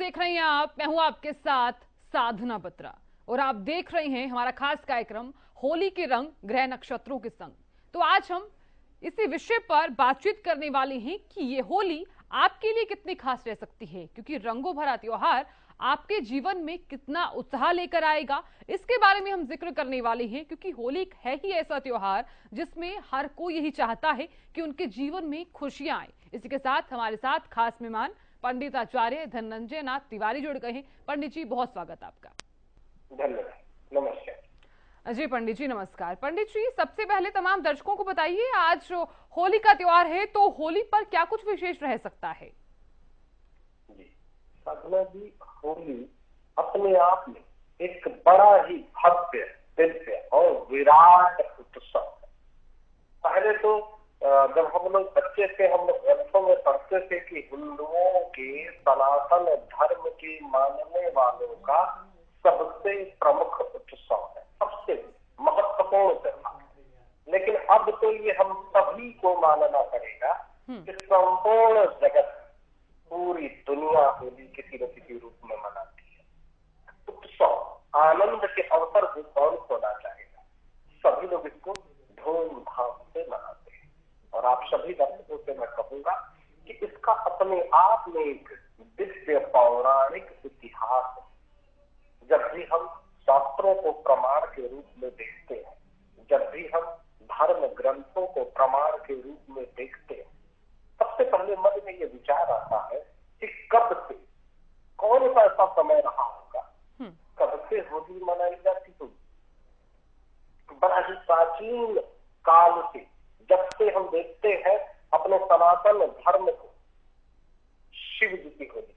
देख रहे हैं आप, मैं हूं आपके साथ साधना बत्रा और आप देख रहे हैं हमारा खास कार्यक्रम होली के रंग ग्रह नक्षत्रों के संग। तो आज हम इसी विषय पर बातचीत करने वाले हैं कि ये होली आपके लिए कितनी खास रह सकती है, क्योंकि रंगों भरा त्योहार आपके जीवन में कितना उत्साह लेकर आएगा, इसके बारे में हम जिक्र करने वाले हैं। क्योंकि होली है ही ऐसा त्योहार जिसमें हर कोई यही चाहता है कि उनके जीवन में खुशियां आए। इसी के साथ हमारे साथ खास मेहमान पंडित आचार्य धनंजय नाथ तिवारी जुड़ गए हैं। पंडित जी, बहुत स्वागत आपका। धन्यवाद, नमस्कार जी। पंडित जी नमस्कार। पंडित जी, सबसे पहले तमाम दर्शकों को बताइए, आज होली का त्योहार है तो होली पर क्या कुछ विशेष रह सकता है? जी साधना जी, होली अपने आप में एक बड़ा ही भव्य, दिव्य और विराट उत्सव है। पहले तो जब हम लोग बच्चे थे, हम लोग ग्रंथों में पढ़ते थे कि हिंदुओं के सनातन धर्म के मानने वालों का सबसे प्रमुख उत्सव है, सबसे महत्वपूर्ण त्योहार। लेकिन अब तो ये हम सभी को मानना पड़ेगा कि संपूर्ण जगत, पूरी दुनिया होली किसी न किसी रूप में मनाती है। उत्सव, आनंद के अवसर को कौन खोना चाहेगा? सभी लोग इसको धूमधाम से मनाते हैं। और आप सभी दर्शकों से मैं कहूंगा कि इसका अपने आप में एक दिव्य पौराणिक इतिहास है। जब भी हम शास्त्रों को प्रमाण के रूप में देखते हैं, जब भी हम धर्म ग्रंथों को प्रमाण के रूप में देखते हैं, सबसे पहले मन में ये विचार आता है कि कब से, कौन सा ऐसा समय रहा होगा कब से होली मनाई जाती होगी। बड़ा ही प्राचीन काल से, जब से हम देखते हैं अपने सनातन धर्म को, शिव जी की होली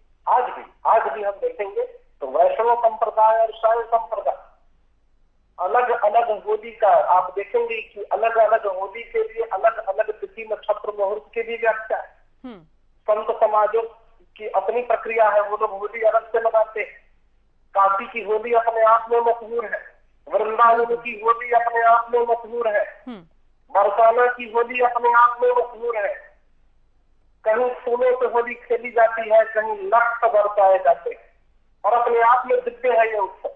आज भी हम देखेंगे तो वैष्णव संप्रदाय और शैव संप्रदाय अलग अलग होली का आप देखेंगे कि अलग अलग होली के लिए अलग अलग तिथि नक्षत्र मुहूर्त के लिए व्याख्या है। संत समाजों की अपनी प्रक्रिया है, वो लोग होली अलग से मनाते हैं। काशी की होली अपने आप में मशहूर है, वृंदावन की होली अपने आप में मशहूर है, बरसाना की होली अपने आप में मशहूर है। कहीं फूलों से होली खेली जाती है, कहीं लक्ष्य बरसाए जाते हैं और अपने आप में दिव्य है ये उत्सव।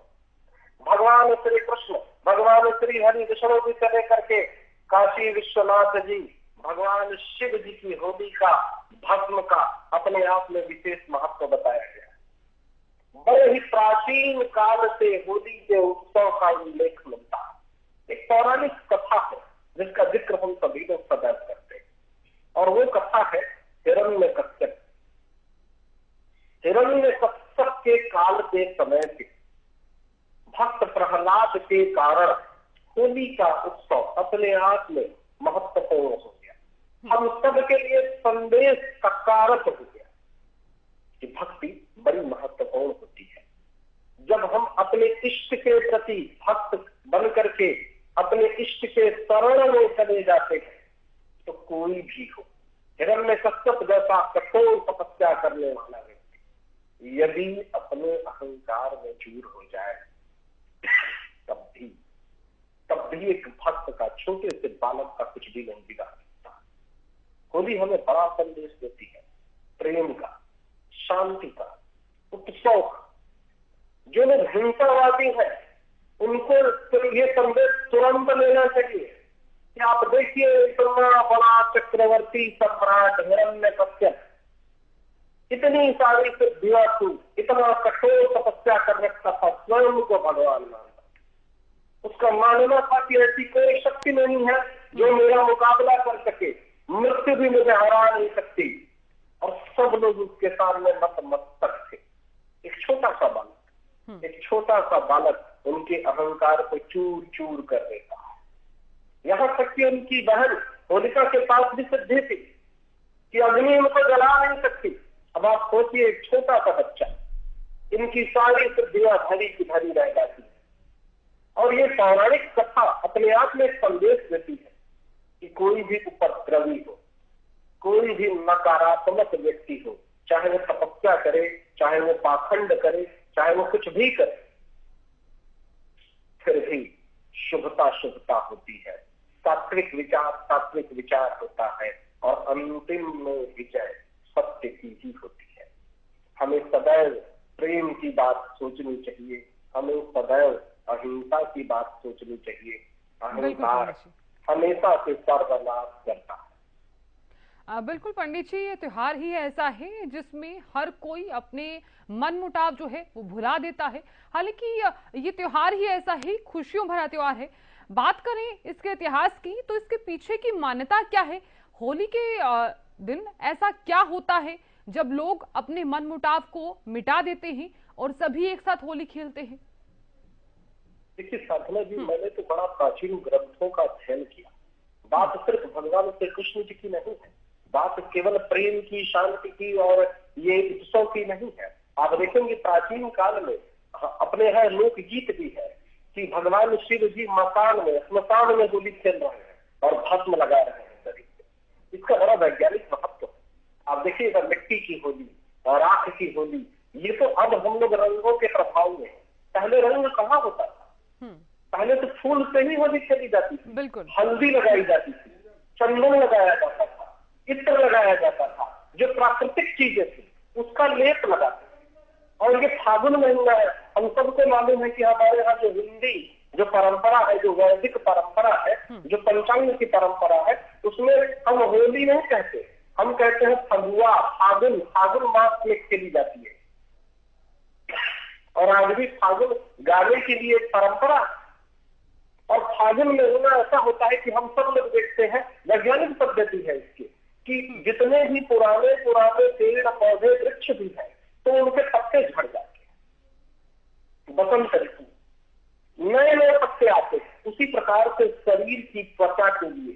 भगवान श्री कृष्ण, भगवान श्री हरि विष्णु जी से लेकर के काशी विश्वनाथ जी, भगवान शिव जी की होली का, भस्म का अपने आप में विशेष महत्व बताया गया। बड़े ही प्राचीन काल से होली के उत्सव का उल्लेख मिलता है। एक पौराणिक कथा है जिसका जिक्र हम सभी लोग सदैव करते हैं, और वो कथा है हिरण्यकश्यप। हिरण्यकश्यप के काल के समय से भक्त प्रहलाद के कारण होली का उत्सव अपने आप में महत्वपूर्ण हो गया। हम सब के लिए संदेश का कारक हो गया कि भक्ति बड़ी महत्वपूर्ण होती है। जब हम अपने इष्ट के प्रति भक्त बन करके अपने इष्ट के शरण में चले जाते हैं तो कोई भी हो, हिरण्यकश्यप जैसा कठोर तपस्या करने वाला व्यक्ति यदि अपने अहंकार में चूर हो जाए, तब भी एक भक्त का, छोटे से बालक का कुछ भी नहीं बिगाड़ सकता। होली हमें बड़ा संदेश देती है, प्रेम का, शांति का, उत्सव का। जो लोग हिंसावादी हैं उनको तो ये संदेश तुरंत लेना चाहिए कि आप देखिए, इतना बड़ा चक्रवर्ती सम्राट हिरण्यकश्यप इतनी सारी सिद्धियां थी, इतना कठोर तपस्या कर रखा था, स्वयं को भगवान मानता। उसका मानना था कि ऐसी कोई शक्ति नहीं है जो मेरा मुकाबला कर सके, मृत्यु भी मुझे हरा नहीं सकती। और सब लोग उसके सामने नतमस्तक थे। एक छोटा सा बालक उनके अहंकार को चूर चूर कर देता है। यहाँ तक कि उनकी बहन होलिका के पास भी सिद्धि थी कि अग्नि उनको जला नहीं सकती। अब आप सोचिए, एक छोटा सा बच्चा, इनकी सारी सिद्धियां भरी की भरी रह जाती है। और ये पौराणिक कथा अपने आप में संदेश देती है कि कोई भी उपद्रवी हो, कोई भी नकारात्मक व्यक्ति हो, चाहे वो तपस्या करे, चाहे वो पाखंड करे, चाहे वो कुछ भी करे, फिर भी शुभता होती है। सात्विक विचार होता है और अंतिम में विजय सत्य की ही होती है। हमें सदैव प्रेम की बात सोचनी चाहिए, हमें सदैव अहिंसा की बात सोचनी चाहिए। अहंकार हमेशा से सर्वनाश करता है। बिल्कुल पंडित जी, ये त्योहार ही ऐसा है जिसमें हर कोई अपने मन मुटाव जो है वो भुला देता है। हालांकि ये त्योहार ही ऐसा ही खुशियों भरा त्योहार है। बात करें इसके इतिहास की तो इसके पीछे की मान्यता क्या है? होली के दिन ऐसा क्या होता है जब लोग अपने मन मुटाव को मिटा देते हैं और सभी एक साथ होली खेलते हैं? देखिए साधना जी, मैंने तो बड़ा प्राचीन ग्रंथों का अध्ययन किया। बात सिर्फ भगवान श्री कृष्ण जी की नहीं है, बात केवल प्रेम की, शांति की और ये उत्सव की नहीं है। आप देखेंगे प्राचीन काल में अपने यहाँ लोकगीत भी है कि भगवान शिव जी स्मशान में होली खेल रहे हैं और भस्म लगा रहे हैं शरीर पे। इसका बड़ा वैज्ञानिक महत्व है। आप देखिएगा मिट्टी की होली और राख की होली, ये तो अब हम लोग रंगों के प्रभाव में। पहले रंग कहाँ होता था? पहले तो फूल से ही होली खेली जाती थी, बिल्कुल हल्दी लगाई जाती थी, चंदन लगाया जाता था, इत्र लगाया जाता था, जो प्राकृतिक चीजें थी उसका लेप लगाते थे। और ये फागुन महीना है, हम सबको मालूम है कि हमारे यहाँ जो हिंदी जो परंपरा है, जो वैदिक परंपरा है, जो पंचांग की परंपरा है, उसमें हम होली नहीं कहते, हम कहते हैं फगुआ। फागुन मास में खेली जाती है और आज भी फागुन गाने के लिए परंपरा। और फागुन महीना ऐसा होता है कि हम सब लोग देखते हैं, वैज्ञानिक पद्धति है इसकी, कि जितने भी पुराने पेड़ पौधे वृक्ष भी हैं तो उनके पत्ते झड़ जाते हैं। बसंत ऋतु नए नए पत्ते आते हैं। उसी प्रकार से शरीर की त्वचा के लिए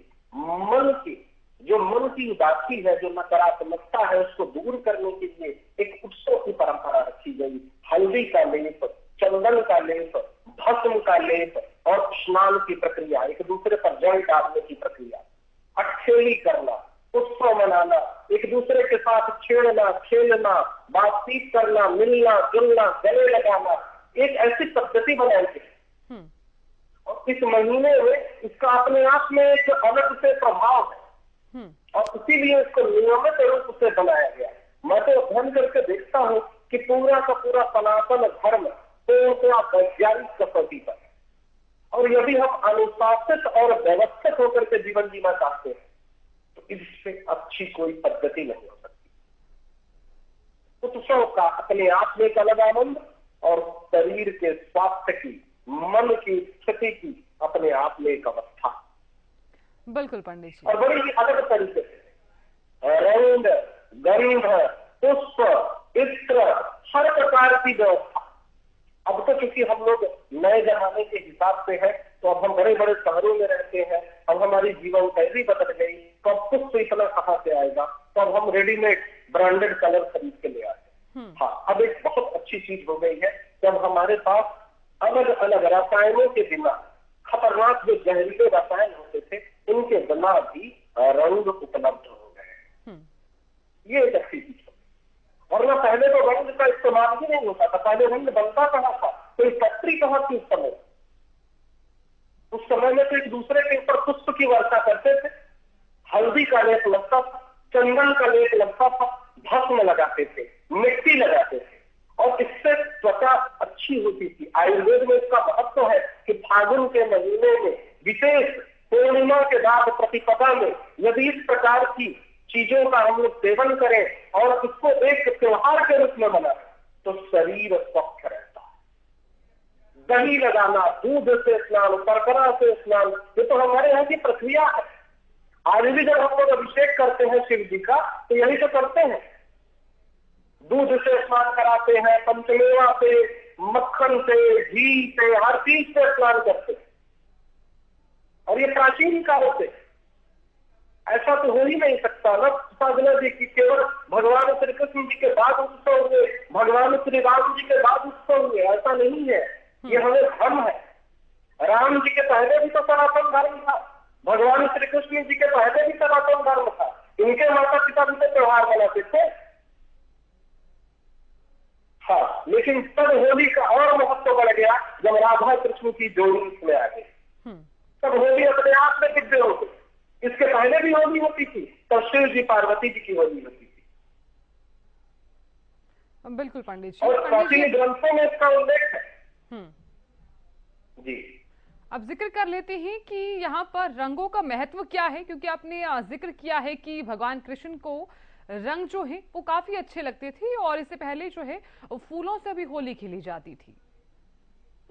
मन की उदासी है, जो नकारात्मकता है, उसको दूर करने के लिए एक उत्सव की परंपरा रखी गई। हल्दी का लेप, चंदन का लेप, भस्म का लेप और स्नान की प्रक्रिया, एक दूसरे पर जल डालने की प्रक्रिया, अठेली करना, उत्सव मनाना, एक दूसरे के साथ छेड़ना, खेलना, बातचीत करना, मिलना जुलना, गले लगाना, एक ऐसी पद्धति बनाई गई। और इस महीने में इसका अपने आप में एक अलग से प्रभाव है और इसीलिए इसको नियमित रूप से बनाया गया। मैं तो अध्ययन करके देखता हूँ कि पूरा का पूरा सनातन धर्म पूरा वैज्ञानिक कसौटी पर है। और यदि हम अनुशासित और व्यवस्थित होकर के जीवन जीना चाहते हैं तो इससे अच्छी कोई पद्धति नहीं हो सकती। उत्सव का अपने आप में एक अलग आनंद और शरीर के स्वास्थ्य की, मन की स्थिति की अपने आप में एक अवस्था। बिल्कुल पंडित जी। और बड़ी ही अलग तरीके से रंग, गंध, पुष्प, इत्र, हर प्रकार की व्यवस्था। अब तो क्योंकि हम लोग नए जमाने के हिसाब से हैं, तो अब हम बड़े बड़े शहरों में रहते हैं, अब हमारी जीवन शैली बदल गई, तो अब पुष्प इतना कहाँ से आएगा? तो अब हम रेडीमेड ब्रांडेड कलर खरीद के ले आते हैं। हाँ, अब एक बहुत अच्छी चीज हो गई है कि अब हमारे पास अलग अलग रसायनों के बिना, खतरनाक जो जहरीले रसायन होते थे उनके बिना भी रंग उपलब्ध हो गए। ये एक अच्छी चीज है। और ना पहले तो रंग का इस्तेमाल ही नहीं होता था। पहले रंग बनता कहाँ था? कोई फैक्ट्री कहाँ थी उस समय में तो एक दूसरे के ऊपर पुष्प की वर्षा करते थे, हल्दी का लेप लगता था, चंदन का लेप लगता था, भस्म लगाते थे, मिट्टी लगाते थे और इससे त्वचा अच्छी होती थी। आयुर्वेद में इसका महत्व है कि फागुन के महीने में, विशेष पूर्णिमा के बाद प्रतिपदा में यदि इस प्रकार की चीजों का हम लोग सेवन करें और इसको एक त्योहार के रूप में मनाएं तो शरीर स्वस्थ रहता है। दही लगाना, दूध से स्नान, शर्करा से स्नान, ये तो हमारे यहाँ की प्रक्रिया है। आज भी जब हम लोग अभिषेक करते हैं शिव जी का तो यही तो करते हैं, दूध से स्नान कराते हैं, पंचमेवा से, मक्खन से, घी से, हर चीज से स्नान करते हैं। और ये प्राचीन काल से ऐसा तो हो ही नहीं सकता ना साधना जी की केवल भगवान श्री कृष्ण जी के बाद उत्सव हुए, भगवान श्री राम जी के बाद उत्सव हुए, ऐसा नहीं है। ये हमें धर्म है। राम जी के पहले भी तो सनातन धर्म था, भगवान श्री कृष्ण जी के पहले भी सनातन धर्म था। इनके माता पिता भी तो त्योहार मनाते थे। हाँ, लेकिन तब होली का और महत्व बढ़ गया जब राधा कृष्ण की जोड़ी इसमें आ गई। तब होली अपने आप में दिव्य हो गई। इसके पहले भी होली होती थी, तब शिव जी पार्वती जी की होली होती थी। बिल्कुल पंडित जी। और प्राचीन ग्रंथों में इसका उल्लेख है। जी, अब जिक्र कर लेते हैं कि यहाँ पर रंगों का महत्व क्या है, क्योंकि आपने जिक्र किया है कि भगवान कृष्ण को रंग जो है वो काफी अच्छे लगते थे और इससे पहले जो है फूलों से भी होली खेली जाती थी।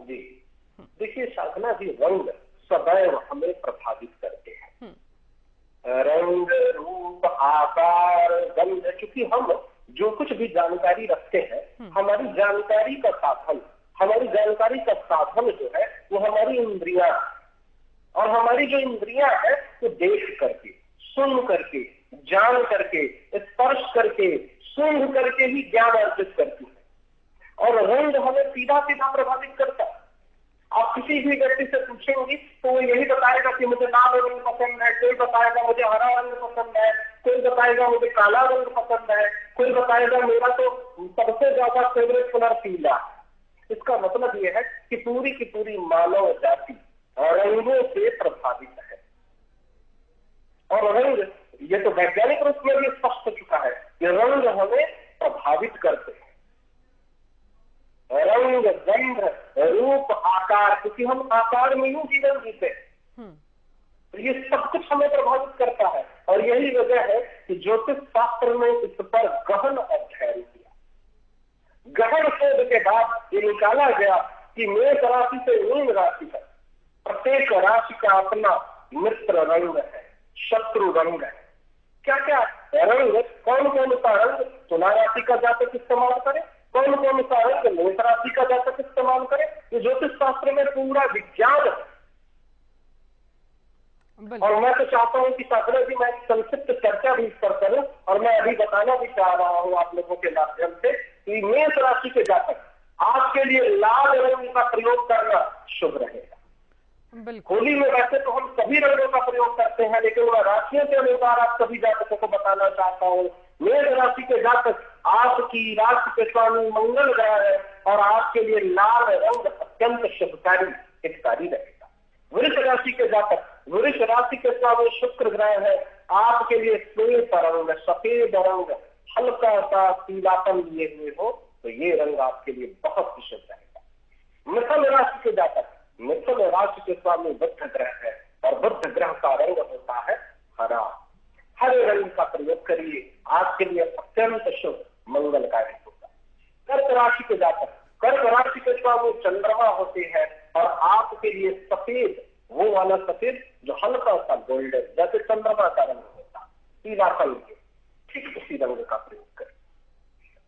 जी, देखिए साधना जी, रंग सदैव हमें प्रभावित करते हैं। रंग, रूप, आकार, गंध, क्योंकि हम जो कुछ भी जानकारी रखते हैं, हमारी जानकारी का साधन जो है वो हमारी इंद्रियां, और हमारी जो इंद्रियां है वो देख करके, सुन करके, जान करके, स्पर्श करके, सूंघ करके ही ज्ञान अर्जित करती है। और रंग हमें सीधा सीधा प्रभावित करता है। आप किसी भी व्यक्ति से पूछेंगे तो वो यही बताएगा कि मुझे लाल रंग पसंद है, कोई बताएगा मुझे हरा रंग पसंद है, कोई बताएगा मुझे काला रंग पसंद है, कोई बताएगा मेरा तो सबसे ज्यादा फेवरेट कलर पीला है। इसका मतलब यह है कि पूरी मानव जाति रंगों से प्रभावित है। और रंग, ये तो वैज्ञानिक रूप में भी स्पष्ट हो चुका है कि रंग हमें प्रभावित करते हैं। रंग, गंध, रूप, आकार, क्योंकि हम आकार में ही जीवन जीते हैं, तो ये सब कुछ हमें प्रभावित करता है। और यही वजह है कि ज्योतिष शास्त्र ने इस पर गहन अध्ययन किया। गहन शोध के बाद ये निकाला गया कि मेष राशि से मीन राशि तक प्रत्येक राशि का अपना मित्र रंग है, शत्रु रंग है। क्या क्या रंग, कौन कौन सा रंग तुला राशि का जातक इस्तेमाल करे, कौन कौन सा रंग मेष राशि का जातक इस्तेमाल करे, ये ज्योतिष शास्त्र में पूरा विज्ञान है। और मैं तो चाहता हूं कि साधना जी, मैं संक्षिप्त चर्चा भी इस पर करूं, और मैं अभी बताना भी चाह रहा हूं आप लोगों के माध्यम से कि मेष राशि के जातक आपके लिए लाल रंग का प्रयोग करना शुभ रहेगा। होली में वैसे तो हम सभी रंगों का प्रयोग करते हैं, लेकिन वह राशियों के अनुसार आप सभी जातकों को बताना चाहता हूँ। मेष राशि के जातक, आपकी राशि के स्वामी मंगल ग्रह है और आपके लिए लाल रंग अत्यंत शुभकारी, हितकारी रहेगा। वृष राशि के जातक, वृष राशि के स्वामी शुक्र ग्रह है, आपके लिए श्वेत रंग, सफेद रंग, हल्का सा पीलापन लिए हुए हो तो ये रंग आपके लिए बहुत ही शुभ रहेगा। मिथुन राशि के जातक, मिथुन राशि के स्वामी बुध ग्रह है और बुध ग्रह का रंग होता है हरा। हरे रंग का प्रयोग करिए, आपके लिए अत्यंत शुभ मंगलकारी होगा। कर्क राशि के जातक, कर्क राशि के स्वामी चंद्रमा होते हैं और आपके लिए सफेद, वो वाला सफेद जो हल्का सा गोल्डन जैसे चंद्रमा का रंग होता, पीलापन के, ठीक उसी रंग का प्रयोग करें।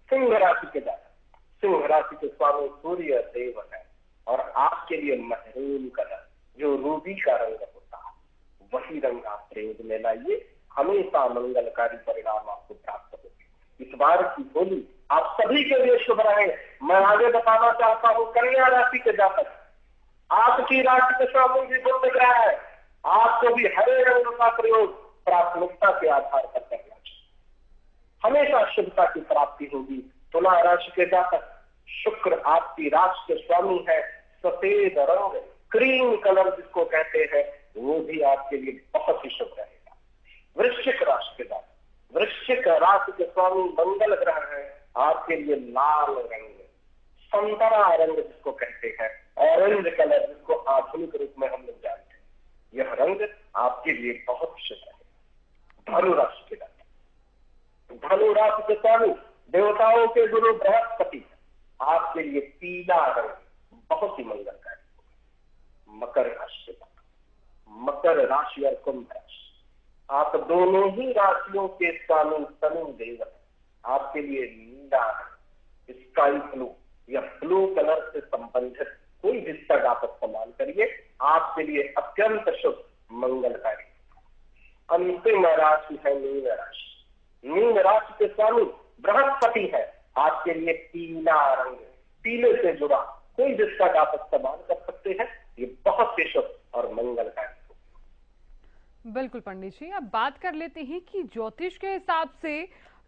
सिंह राशि के जातक, सिंह राशि के स्वामी सूर्य देव है और आपके लिए महरून कलर जो रूबी का रंग होता है, वही रंग आप प्रयोग में लाइए, हमेशा मंगलकारी परिणाम आपको प्राप्त होंगे। इस बार की होली आप सभी के लिए शुभ रहे। मैं आगे बताना चाहता हूँ कन्या राशि के जातक, आपकी राशि के स्वामी भी बुध ग्रह है, आपको भी हरे रंग का प्रयोग प्राथमिकता के आधार पर करना चाहिए, हमेशा शुभता की प्राप्ति होगी। तुला राशि के जातक, शुक्र आपकी राशि के स्वामी है, सफेद रंग, क्रीम कलर जिसको कहते हैं, वो भी आपके लिए बहुत ही शुभ रहेगा। वृश्चिक राशि के जातक, वृश्चिक राशि के स्वामी मंगल ग्रह है, आपके लिए लाल रंग, संतरा रंग जिसको कहते हैं, ऑरेंज कलर जिसको आधुनिक रूप में हम लोग जानते हैं, यह रंग आपके लिए बहुत शुभ रहेगा। धनु राशि के जातक, धनु राशि के स्वामी देवताओं के गुरु बृहस्पति, आपके लिए पीला रंग बहुत ही मंगलकारी होगा। मकर राशि के जातक, मकर राशि और कुंभ राशि, आप दोनों ही राशियों के स्वामी शनि देव है, आपके लिए नीला रंग, स्काई ब्लू या ब्लू कलर से संबंधित कोई भी तग आप इस्तेमाल करिए, आपके लिए अत्यंत शुभ मंगलकारी। अंतिम राशि है मीन राशि, मीन राशि के स्वामी बृहस्पति है, आपके लिए पीला रंग, पीले से जुड़ा कोई भी तग आप इस्तेमाल कर सकते हैं, ये बहुत ही शुभ और मंगलकारी। बिल्कुल पंडित जी, अब बात कर लेते हैं कि ज्योतिष के हिसाब से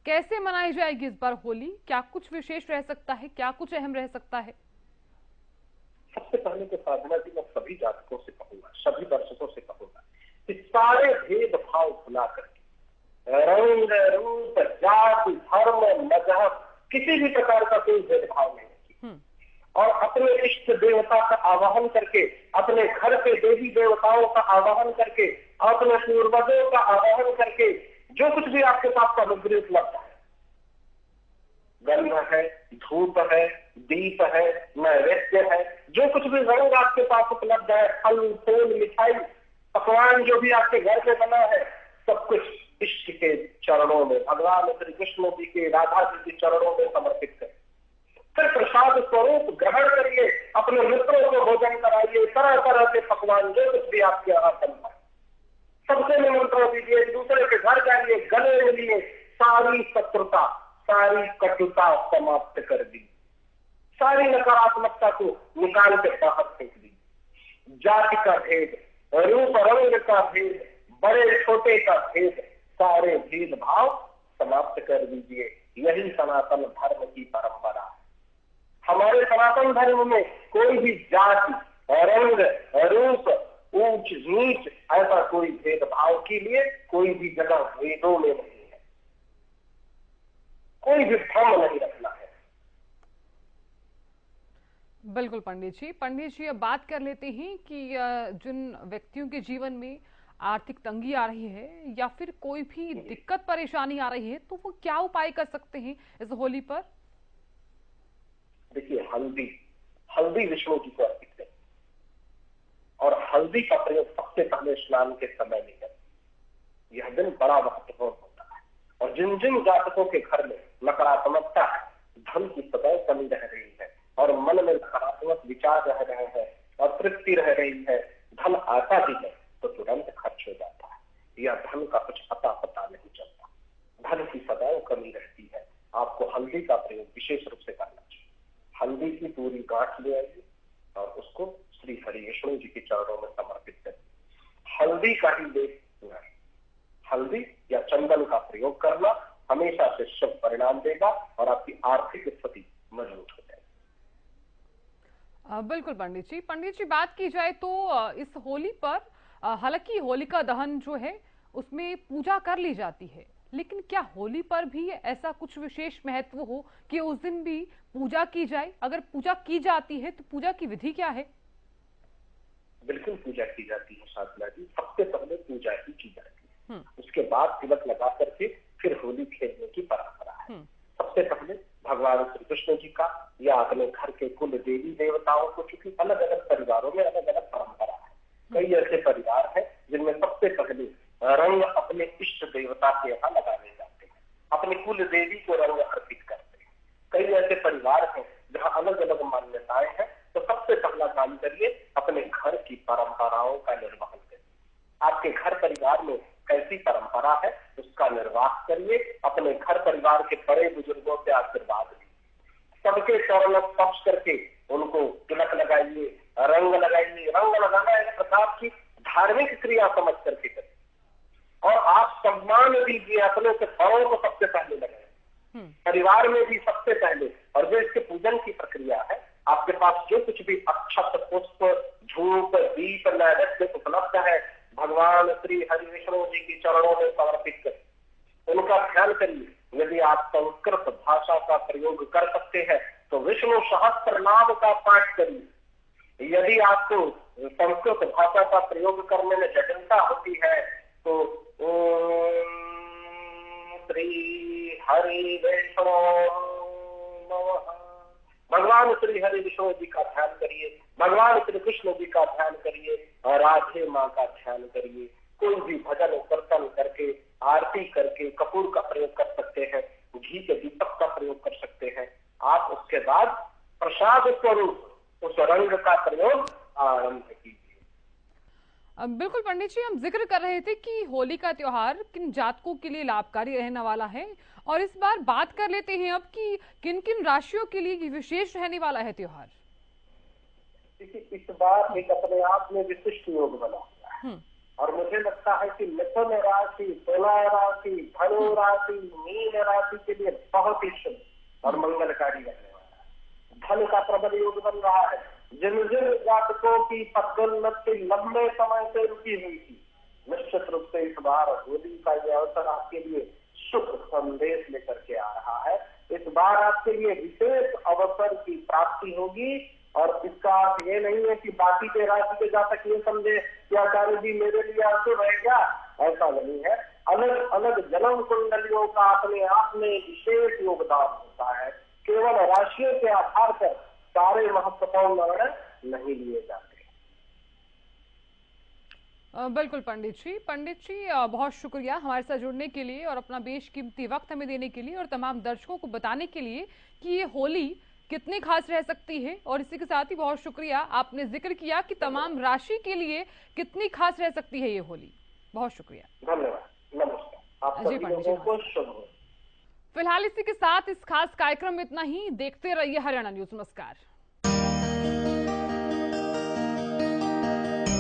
कैसे मनाई जाएगी इस बार होली, क्या कुछ विशेष रह सकता है, क्या कुछ अहम रह सकता है? सबसे पहले तो साधना जी मैं सभी जातकों से कहूंगा, सभी दर्शकों से कहूंगा कि सारे भेदभाव भुला करके रंग, रूप, जाति, धर्म, मजहब किसी भी प्रकार का कोई भेदभाव नहीं किया, और अपने इष्ट देवता का आवाहन करके, अपने घर के देवी देवताओं का आवाहन करके, अपने पूर्वजों का आवाहन करके, जो कुछ भी आपके पास सामग्री उपलब्ध है, गंध है, धूप है, दीप है, नैवेद्य है, जो कुछ भी रंग आपके पास उपलब्ध है, फल फूल मिठाई पकवान जो भी आपके घर में बना है, सब कुछ इष्ट के चरणों में, भगवान श्री कृष्ण जी के, राधा जी के चरणों में समर्पित करें। फिर प्रसाद स्वरूप ग्रहण करिए, अपने मित्रों को भोजन कराइए, तरह तरह के पकवान जो कुछ भी आपके यहाँ बनता है सबसे निमंत्रण दीजिए, दूसरे के घर जाइए, गले मिलिए, सारी शत्रुता, सारी कटुता समाप्त कर दी, सारी नकारात्मकता को निकाल के बाहर फेंक दी। जाति का भेद, रूप रंग का भेद, बड़े छोटे का भेद, सारे भेदभाव समाप्त कर दीजिए। यही सनातन धर्म की परंपरा है। हमारे सनातन धर्म में कोई भी जाति, रंग, रूप, ऊंच नीच ऐसा कोई भेदभाव के लिए कोई भी जगह वेदों में नहीं है, कोई भी भ्रम नहीं रखना है। बिल्कुल पंडित जी, अब बात कर लेते हैं कि जिन व्यक्तियों के जीवन में आर्थिक तंगी आ रही है या फिर कोई भी दिक्कत परेशानी आ रही है, तो वो क्या उपाय कर सकते हैं इस होली पर? देखिए, हल्दी विष्णु जी को अर्पित करें, और हल्दी का प्रयोग सबसे पहले स्नान के समय में करें। यह दिन बड़ा महत्वपूर्ण होता है। और जिन जिन जातकों के घर में नकारात्मकता है, धन की सदैव कमी रह रही है और मन में नकारात्मक विचार रह रहे हैं और तृप्ति रह रही है, धन आता भी है तो तुरंत खर्च हो जाता है, या धन का कुछ पता नहीं चलता, धन की सदैव कमी रहती है, आपको हल्दी का प्रयोग विशेष रूप से करना चाहिए। हल्दी की पूरी गांठ ले आइए और उसको श्री हरि विष्णु जी के चरणों में समर्पित करिए। हल्दी का ही लेप, हल्दी या चंदन का प्रयोग करना हमेशा से शुभ परिणाम देगा और आपकी आर्थिक स्थिति मजबूत हो जाएगी। बिल्कुल पंडित जी बात की जाए तो इस होली पर हालांकि होलिका दहन जो है उसमें पूजा कर ली जाती है, लेकिन क्या होली पर भी ऐसा कुछ विशेष महत्व हो कि उस दिन भी पूजा की जाए? अगर पूजा की जाती है तो पूजा की विधि क्या है? बिल्कुल पूजा की जाती है साधना जी, सबसे पहले पूजा ही की जाती है, उसके बाद तिलक लगा करके फिर होली खेलने की परंपरा है। सबसे पहले भगवान श्री कृष्ण जी का या अपने घर के कुल देवी देवताओं को, चूंकि अलग अलग परिवारों में अलग अलग परंपरा है, कई ऐसे परिवार हैं जिनमें सबसे पहले रंग अपने इष्ट देवता के यहाँ लगाने जाते हैं, अपने कुल देवी को रंग अर्पित करते हैं। कई ऐसे परिवार हैं जहाँ अलग अलग मान्यताएं हैं, तो सबसे पहला काम करिए, अपने घर की परंपराओं का निर्वहन करिए। आपके घर परिवार में कैसी परंपरा है उसका निर्वाह करिए, अपने घर परिवार के बड़े बुजुर्गों से आशीर्वाद लीजिए, सबके चरणों स्पर्श करके उनको तिलक लगाइए, रंग लगाइए। रंग लगाना एक प्रकार की धार्मिक क्रिया समझ करके करिए, और आप सम्मान दीजिए, अपने से बड़ों को सबसे पहले लगाइए, परिवार में भी सबसे पहले। और जो इसके पूजन की प्रक्रिया है, आपके पास जो कुछ भी अक्षत, पुष्प, धूप, दीप, नैवेद्य उपलब्ध है, भगवान श्री हरि विष्णु जी के चरणों में समर्पित करिए, उनका ध्यान करिए। यदि आप संस्कृत भाषा का प्रयोग कर सकते हैं तो विष्णु सहस्त्र नाम का पाठ करिए। यदि आपको संस्कृत भाषा का प्रयोग करने में जटिलता होती है तो ओम श्री हरि विष्णु नमः, भगवान श्री हरि विष्णु जी का ध्यान करिए, भगवान श्री कृष्ण जी का ध्यान करिए, और राधे माँ का ध्यान करिए। कोई भी भजन कीर्तन करके, आरती करके कपूर का प्रयोग कर सकते हैं, घी के दीपक का प्रयोग कर सकते हैं। आप उसके बाद प्रसाद स्वरूप उस रंग का प्रयोग आरंभ कीजिए। बिल्कुल पंडित जी, हम जिक्र कर रहे थे कि होली का त्योहार किन जातकों के लिए लाभकारी रहने वाला है, और इस बार बात कर लेते हैं अब कि किन किन राशियों के लिए विशेष रहने वाला है त्योहार। देखिए, इस बार एक अपने आप में विशिष्ट योग बना हुआ है, और मुझे लगता है कि मिथुन राशि, तुला राशि, धनु राशि, मीन राशि के लिए बहुत ही शुभ और मंगलकारी रहने वाला है। धन का प्रबल योग बन रहा है। जिन जिन जातकों की पदोन्नति लंबे समय से रुकी हुई थी, निश्चित रूप से इस बार होली का यह अवसर आपके लिए शुभ संदेश लेकर के आ रहा है। इस बार आपके लिए विशेष अवसर की प्राप्ति होगी। और इसका अर्थ ये नहीं है कि बाकी के राशि के जातक ये समझे कि आचार्य जी मेरे लिए अशुभ है क्या, ऐसा नहीं है। अलग अलग जन्म कुंडलियों का अपने आप में विशेष योगदान होता है। केवल राशियों के आधार पर सारे महत्वपूर्ण निर्णय नहीं लिए जाते। बिल्कुल पंडित जी बहुत शुक्रिया हमारे साथ जुड़ने के लिए और अपना बेशकीमती वक्त हमें देने के लिए और तमाम दर्शकों को बताने के लिए कि ये होली कितनी खास रह सकती है। और इसी के साथ ही बहुत शुक्रिया आपने जिक्र किया कि तमाम राशि के लिए कितनी खास रह सकती है ये होली। बहुत शुक्रिया, धन्यवाद, नमस्कार। आप सभी लोगों को शुभ हो। फिलहाल इसी के साथ इस खास कार्यक्रम में इतना ही। देखते रहिए हरियाणा न्यूज। नमस्कार।